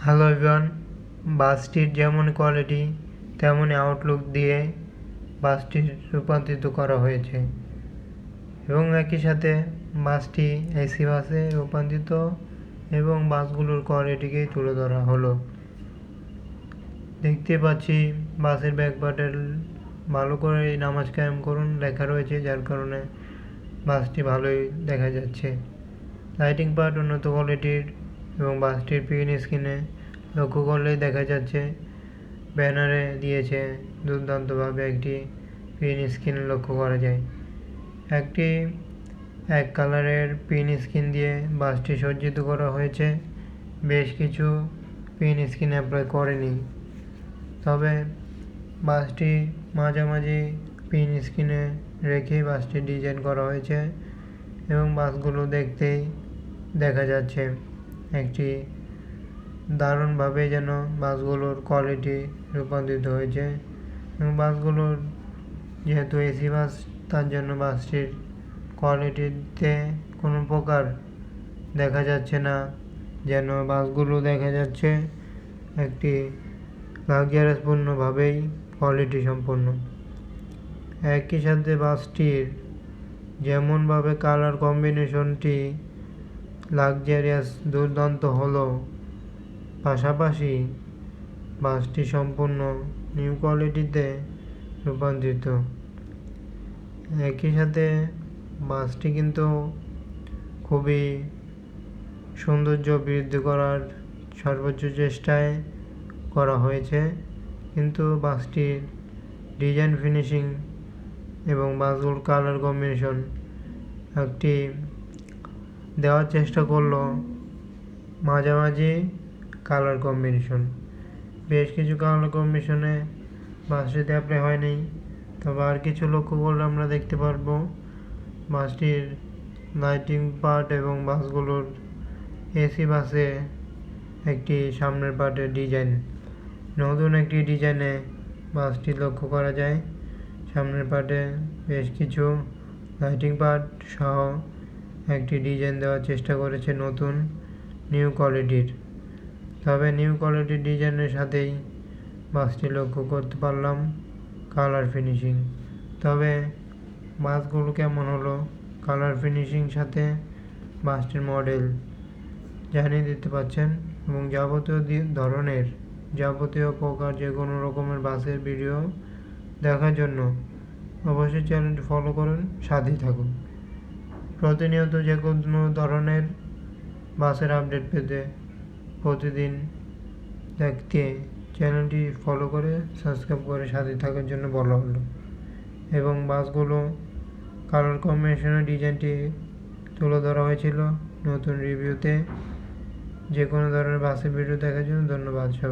Hello everyone, বাসটির যেমন quality তেমনই Outlook দিয়ে বাসটি রূপান্তরিত করা হয়েছে এবং একই সাথে বাসটি এসি বাসে রূপান্তরিত এবং বাসগুলোর কোয়ালিটিকে তুলে ধরা হলো। দেখতে পাচ্ছি বাসের ব্যাক পার্টে ভালো করে নামাজ কায়েম করুন লেখা রয়েছে, যার কারণে বাসটি ভালোই দেখা যাচ্ছে। লাইটিং পার্ট উন্নত কোয়ালিটির এবং বাসটির পিন স্ক্রিনে লক্ষ্য করলেই দেখা যাচ্ছে ব্যানারে দিয়েছে দুর্দান্তভাবে একটি পিন স্ক্রিন লক্ষ্য করা যায়। একটি এক কালারের পিন স্ক্রিন দিয়ে বাসটি সজ্জিত করা হয়েছে। বেশ কিছু পিন স্ক্রিন অ্যাপ্লাই করেনি, তবে বাসটি মাঝামাঝি পিন স্ক্রিনে রেখে বাসটি ডিজাইন করা হয়েছে এবং বাসগুলো দেখতেই দেখা যাচ্ছে একটি দারুণভাবে যেন বাসগুলোর কোয়ালিটি রূপান্তরিত হয়েছে এবং বাসগুলোর যেহেতু এসি বাস, তার জন্য বাসটির কোয়ালিটিতে কোনো প্রকার দেখা যাচ্ছে না, যেন বাসগুলো দেখা যাচ্ছে একটি লাক্সারিয়াসপূর্ণভাবেই কোয়ালিটি সম্পন্ন। একই সাথে বাসটির যেমনভাবে কালার কম্বিনেশনটি লাক্সারিয়াস দুর্দান্ত হলো, পাশাপাশি বাসটি সম্পূর্ণ নিউ কোয়ালিটিতে রূপান্তরিত। একই সাথে বাসটি কিন্তু খুবই সৌন্দর্য বৃদ্ধি করার সর্বোচ্চ চেষ্টায় করা হয়েছে, কিন্তু বাসটির ডিজাইন ফিনিশিং এবং বাসগুলোর কালার কম্বিনেশন একটি দেওয়ার চেষ্টা করলো মাঝামাঝি কালার কম্বিনেশন। বেশ কিছু কালার কম্বিনেশনে বাসটিতে অ্যাপ্লাই হয়নি, তবে আর কিছু লক্ষ্য করলে আমরা দেখতে পারবো বাসটির লাইটিং পার্ট এবং বাসগুলোর এসি বাসে একটি সামনের পার্টের ডিজাইন, নতুন একটি ডিজাইনে বাসটি লক্ষ্য করা যায়। সামনের পার্টে বেশ কিছু লাইটিং পার্ট সহ একটি ডিজাইন দেওয়ার চেষ্টা করেছে নতুন নিউ কোয়ালিটির, তবে নিউ কোয়ালিটির ডিজাইনের সাথেই বাসটি লক্ষ্য করতে পারলাম কালার ফিনিশিং। তবে বাসগুলো কেমন হলো কালার ফিনিশিং সাথে বাসটির মডেল জানিয়ে দিতে পারছেন এবং যাবতীয় প্রকার যে কোনো রকমের বাসের ভিডিও দেখার জন্য অবশ্যই চ্যানেলটি ফলো করুন, সাথেই থাকুন। প্রতিনিয়ত যে কোনো ধরনের বাসের আপডেট পেতে প্রতিদিন দেখতে চ্যানেলটি ফলো করে সাবস্ক্রাইব করে সাথে থাকার জন্য বলা হলো। এবং বাসগুলো কালার কম্বিনেশনের ডিজাইনটি তুলে ধরা হয়েছিল নতুন রিভিউতে। যে কোনো ধরনের বাসের ভিডিও দেখার জন্য ধন্যবাদ সবাই।